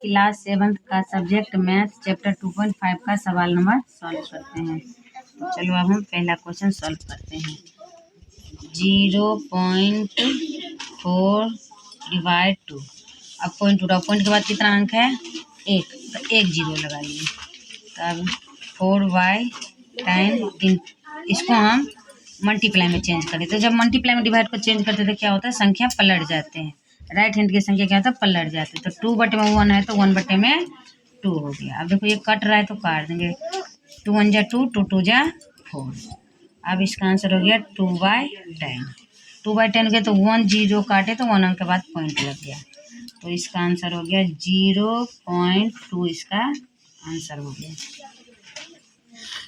Class 7 का subject math chapter 2.5 का सवाल नंबर सॉल्व करते हैं। तो चलो अब हम पहला क्वेश्चन सॉल्व करते हैं। 0.4 डिवाइड 2। अब पॉइंट उठाओ, पॉइंट के बाद कितना अंक है? 1, तो 1 जीरो लगा लिए। तब 4y10 इसको हम मल्टीप्लाई में चेंज करें। तो जब मल्टीप्लाई में डिवाइड को चेंज करते तो क्या होता है? संख्या पलट जाते हैं। राइट हैंड की संख्या क्या होता है? पलट जाती है। तो 2/1 है तो 1/में 2 हो गया। अब देखो ये कट रहा है तो काट देंगे। 2 1 जा 2, 2 2 जा 4। अब इसका आंसर हो गया 2/10। 2/10 गया तो 1 0 काटे तो 1 अंक के बाद पॉइंट लग गया। तो इसका आंसर हो गया 0.2। इसका आंसर हो गया।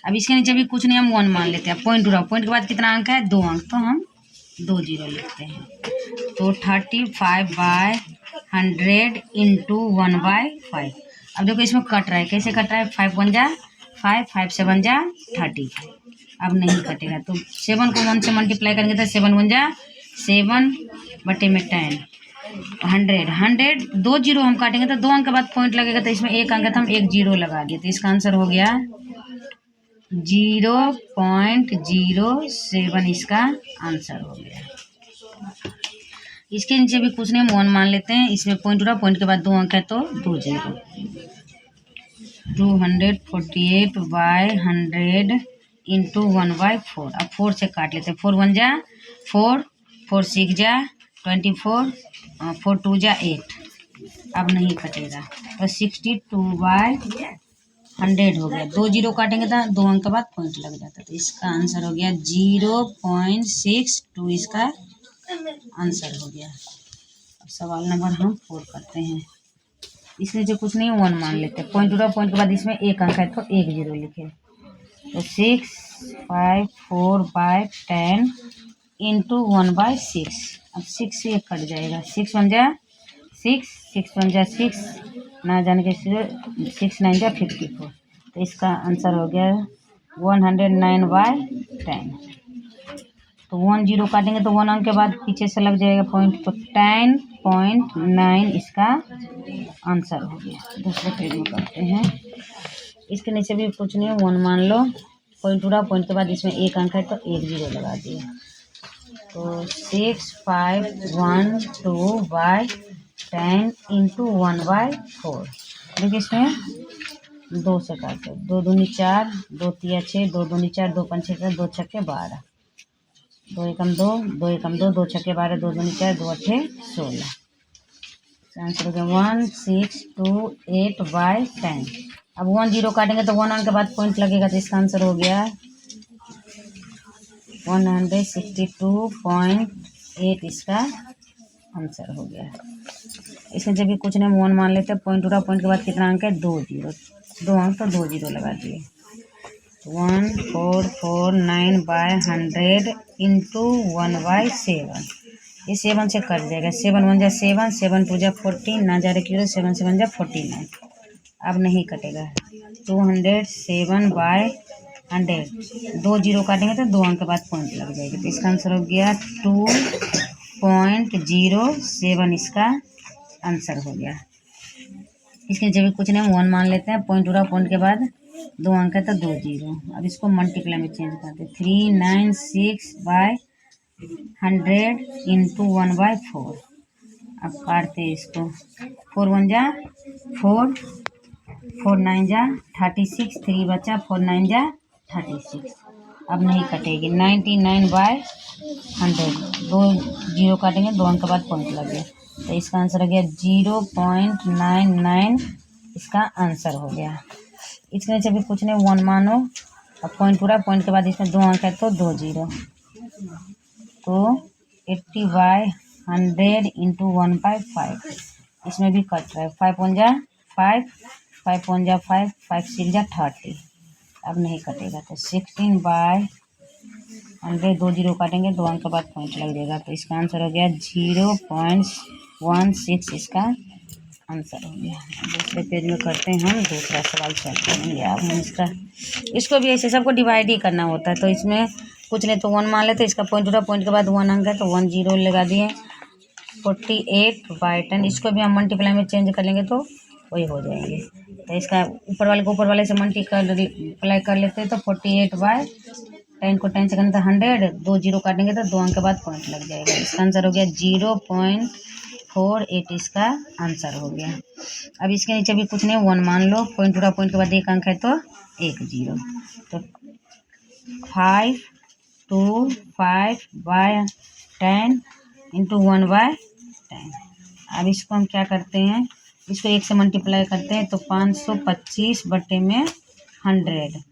अब इसके नीचे भी कुछ नहीं, हम 1 मान लेते हैं। पॉइंट उठाओ, पॉइंट के बाद कितना अंक है? 2 अंक, तो हम 2 जीरो लिखते हैं। तो 35/100 इंटू 1/5। अब देखो इसमें कट रहा है, कैसे कट रहा है? 5 1 जा 5, 5 7 जा 30। अब नहीं कटेगा तो 7 को 1 से मल्टीप्लाई करेंगे तो 7 1 जा 7/10। 100 2 जीरो हम काटेंगे तो 2 अंक के बाद पॉइंट लगेगा, तो इसमें 1 अंक है तो हम 1 जीरो लगा दिए। तो इसका आंसर हो गया 0.07। इसका आंसर हो गया। इसके नीचे भी कुछ नहीं, हम 1 मान लेते हैं। इसमें पॉइंट उठा, पॉइंट के बाद 2 अंक है तो 2 जीरो। 248/100 इंटू 1/4। अब 4 से काट लेते हैं। 4 1 जा 4, 4 6 जा 24, 4 2 जा 8। अब नहीं कटेगा तो 62/100 हो गया। 2 जीरो काटेंगे तो 2 अंक के बाद पॉइंट लग जाता है। तो इसका आंसर हो गया 0.62। इसका आंसर हो गया। अब सवाल नंबर हम 4 करते हैं। इसमें जो कुछ नहीं 1 मान लेते हैं। पॉइंट उठा, पॉइंट के बाद इसमें 1 अंक है तो 1 जीरो लिखे। तो 6/4/10 इंटू 1/6। अब 6 से 1 कट जाएगा। 6 1 जा 6, 6 1 जा 6, ना जाने के 6 9 जा 54। तो इसका आंसर हो गया 109/10। तो 1 जीरो काटेंगे तो 1 अंक के बाद पीछे से लग जाएगा पॉइंट, तो 10.9 इसका आंसर हो गया। दूसरे पेज में करते हैं। इसके नीचे भी कुछ नहीं, 1 मान लो। पॉइंट उड़ा, पॉइंट के बाद इसमें 1 अंक है तो 1 जीरो लगा दिए। तो 6512/10 इंटू 1/4। देखिए इसमें 2 से काटो। 2 दूनी 4, 2 तिया 6, 2 दूनी 4, 2 पंचे 6, 2 छक्के 12, 2 एकम 2, 2 एकम 2, 2 छक्के 12, 2 दूनी 4, 2 अट्ठे 16। आंसर हो गया 1628/10। अब 1 जीरो काटेंगे तो 1 अंक के बाद पॉइंट लगेगा। तो इसका आंसर हो गया 162.8। इसका आंसर हो गया। इसमें जब भी कुछ नहीं, 1 मान लेते हैं। पॉइंट उठा, पॉइंट के बाद कितना अंक है? 2 जीरो। 2 अंक तो 2 जीरो लगा दिए। 1449/100 इंटू 1/7। ये 7 से कट जाएगा। 7 1 जा 7, 7 2 जा 14, ना जा रहे 7 7 जा 49। अब नहीं कटेगा। 207/100। 2 जीरो काटेंगे तो 2 अंक के बाद पॉइंट लग जाएगी। तो इसका आंसर हो गया 2.07। इसका आंसर हो गया। इसके जब कुछ नहीं, 1 मान लेते हैं। पॉइंट उड़ा, पॉइंट के बाद 2 अंक है तो 2 जीरो। अब इसको मल्टीप्लाई में चेंज करते हैं। 396/100 इंटू 1/4। अब काटते हैं इसको। 4 1 जा 4, 4 9 जा 36, 3 बचा, 4 9 जा 36। अब नहीं कटेगी। 99/100। 2 जीरो काटेंगे, 2 अंक के बाद पॉइंट लग गया। तो इसका आंसर हो गया 0.99। इसका आंसर हो गया। इसके नीचे भी कुछ नहीं, 1 मानो। अब पॉइंट पूरा, पॉइंट के बाद इसमें 2 अंक है तो 2 जीरो। तो 80/100 इंटू 1/5। इसमें भी कट रहा है। 5 1 जा 5, 5 1 जा 5, 5 6 जा 30। अब नहीं कटेगा। तो 16/100। 2 जीरो काटेंगे, 2 अंक के बाद पॉइंट लग जाएगा। तो इसका आंसर हो गया 0.16। इसका आंसर हो गया। दूसरे पेज में करते हैं हम दूसरा सवाल सॉल्व करेंगे। अब हम इसको भी ऐसे सबको डिवाइड ही करना होता है। तो इसमें कुछ नहीं तो 1 मान लेते। इसका पॉइंट उठा, पॉइंट के बाद 1 अंक है तो 1 जीरो लगा दिए। 48/10। इसको भी हम मल्टीप्लाई में चेंज कर लेंगे तो वही हो जाएंगे। तो इसका ऊपर वाले को ऊपर वाले से मल्टीप्लाई कर लेते हैं तो 48/10 को 10 से करना था 100, 2 जीरो काटेंगे तो 2 अंक के बाद पॉइंट लग जाएगा। इसका आंसर हो गया 0.48 इसका आंसर हो गया। अब इसके नीचे भी कुछ नहीं, 1 मान लो, पॉइंट पूरा पॉइंट के बाद एक अंक है तो 1 जीरो। तो 5/10 इंटू 1/10। अब इसको हम क्या करते हैं, इसको 1 से मल्टीप्लाई करते हैं तो 525/100,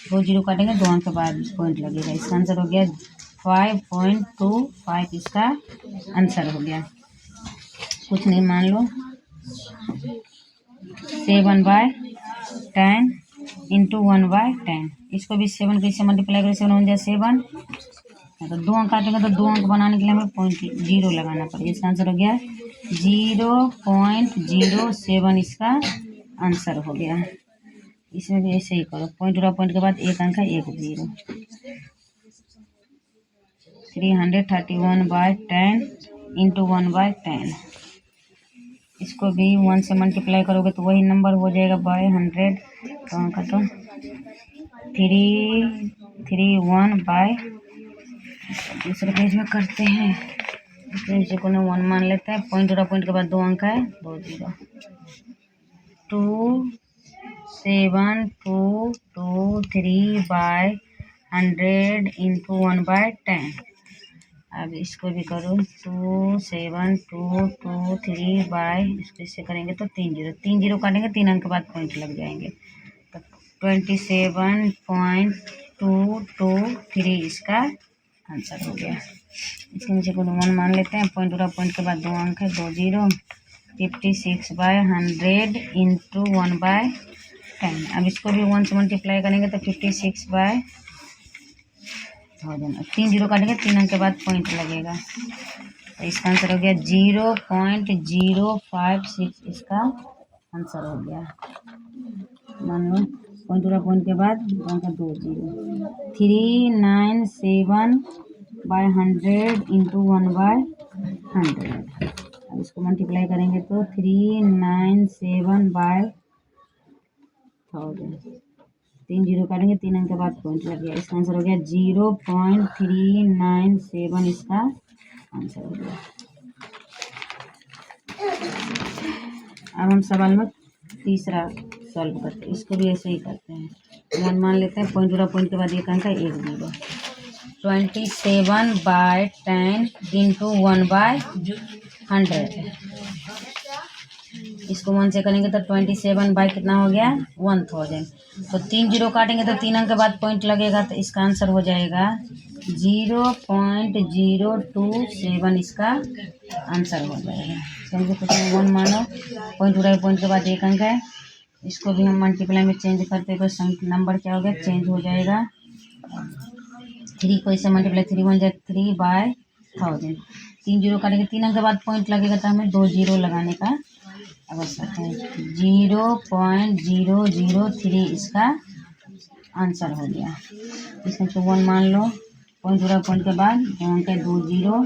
2 जीरो काटेंगे 2 अंक के बाद पॉइंट लगेगा। इसका आंसर हो गया 5.25 इसका आंसर हो गया। कुछ नहीं मान लो, 7/10 इंटू 1/10। इसको भी 7 को इससे मल्टीप्लाई करें, 7 हो जाए 7, तो 2 अंक काटेंगे तो 2 अंक बनाने के लिए हमें पॉइंट जीरो लगाना पड़ेगा। इसका आंसर हो गया 0.07 इसका आंसर हो गया। इसमें भी ऐसे ही करो, पॉइंट पूरा पॉइंट के बाद एक अंक है 1 जीरो। 331/10 इंटू 1/10। इसको भी 1 से मल्टीप्लाई करोगे तो वही नंबर हो जाएगा बाय 100। तो अंक तो 331/, दूसरे पेज में करते हैं, इस को 1 मान लेते हैं, पॉइंट पूरा पॉइंट के बाद 2 अंक है 2 जीरो। 27223/100 इंटू 1/10। अब इसको भी करो, 27223 इसको इससे करेंगे तो 3 जीरो काटेंगे 3 अंक के बाद पॉइंट लग जाएंगे। तो 27.223 इसका आंसर हो गया। इसके नीचे को 1 मान लेते हैं, पॉइंट पूरा पॉइंट के बाद 2 अंक है 2 जीरो। 56/100 इंटू 1/10। अब इसको भी 1 से मल्टीप्लाई करेंगे तो 56/1000। 3 जीरो काटेंगे 3 अंक के बाद पॉइंट लगेगा। तो इसका आंसर हो गया 0.056 इसका आंसर हो गया। मान लो पॉइंट पूरा पॉइंट के बाद 2 जीरो। 397/100 इंटू 1/100। अब इसको मल्टीप्लाई करेंगे तो 397/1000। 3 जीरो काटेंगे 3 अंक के बाद पॉइंट लग गया। इसका आंसर हो गया 0.397 इसका आंसर हो गया। अब हम सवाल में तीसरा सॉल्व करते हैं, इसको भी ऐसे ही करते हैं। 1 मान लेते हैं, पॉइंट पूरा पॉइंट के बाद एक अंक है 1 जीरो। 27/10 इंटू 1/100। इसको 1 से करेंगे तो 27 कितना हो गया 1000। तो 3 जीरो काटेंगे तो 3 अंक के बाद पॉइंट लगेगा। तो इसका आंसर हो जाएगा 0.027 इसका आंसर हो जाएगा। समझो, कुछ 1 मानो, पॉइंट उड़ा पॉइंट के बाद एक अंक है, इसको भी हम मल्टीप्लाई में चेंज करते हैं तो नंबर क्या हो गया चेंज हो जाएगा। 3 को इससे मल्टीप्लाई 3 1 जाए 3/1000। 3 जीरो काटेंगे 3 अंक के बाद पॉइंट लगेगा तो हमें 2 जीरो लगाने का आवश्यक है। 0.003 इसका आंसर हो गया। इसमें तो 1 मान लो, पॉइंट पूरा पॉइंट के बाद 2 अंक है 2 जीरो।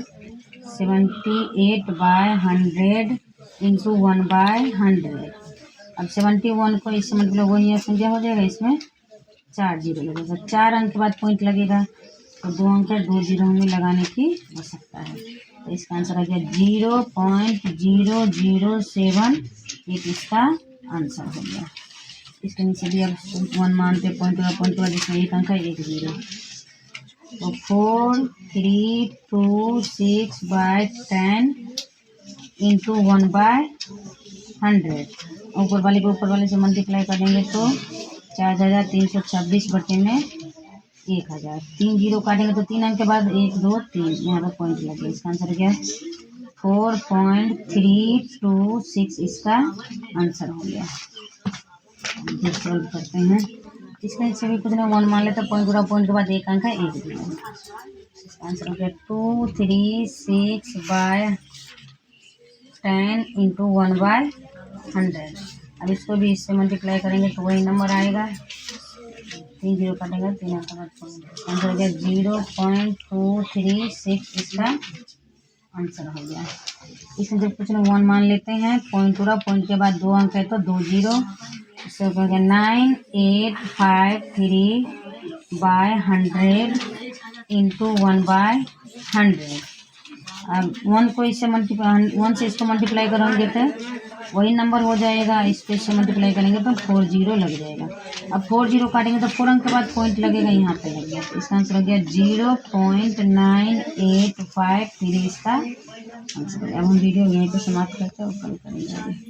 78/100 इंटू 1/100। अब 71 को इससे मतलब वही है संख्या हो जाएगा, इसमें 4 जीरो लगेगा, 4 अंक के बाद पॉइंट लगेगा। तो 2 अंक है 2 जीरो हमें लगाने की आवश्यकता है। तो इसका आंसर आ गया 0.007 इसका आंसर हो गया। इसके नीचे भी अब 1 मानते पॉइंट के बाद इसमें एक अंक है 1 जीरो। तो 4326/10 इंटू 1/100। ऊपर वाले को ऊपर वाले से मल्टीप्लाई करेंगे तो 4326/1000। 3 जीरो काटेंगे तो 3 अंक के बाद 1 2 3 यहाँ पर पॉइंट लगे। इसका आंसर क्या है 4.326 इसका आंसर हो गया। सॉल्व करते हैं, इसका नीचे भी कुछ ना 1 मान लेते, पॉइंट पूरा पॉइंट के बाद एक अंक है 1 जीरो। इसका आंसर हो गया 236/10 इंटू 1/100। अब इसको भी इससे मल्टीप्लाई करेंगे तो वही नंबर आएगा। 3 जीरो काटेगा 3 अंक के बाद पॉइंट। आंसर हो गया 0.236 इसका आंसर हो गया। इसमें जब कुछ 1 मान लेते हैं, पॉइंट पूरा, पॉइंट के बाद 2 अंक है तो 2 जीरो, इससे हो गया 9853/100 इंटू 1/100। अब 1 को इससे मल्टीप्लाई, 1 से इसको मल्टीप्लाई करेंगे तो वही नंबर हो जाएगा, इसको इससे मल्टीप्लाई करेंगे तो 4 जीरो लग जाएगा। अब 4 जीरो काटेंगे तो 4 अंक के बाद पॉइंट लगेगा, यहाँ पे लग गया, तो इसका आंसर हो गया 0.9853 इसका आंसर। अब हम वीडियो यहीं पे समाप्त करते हैं और कल करेंगे।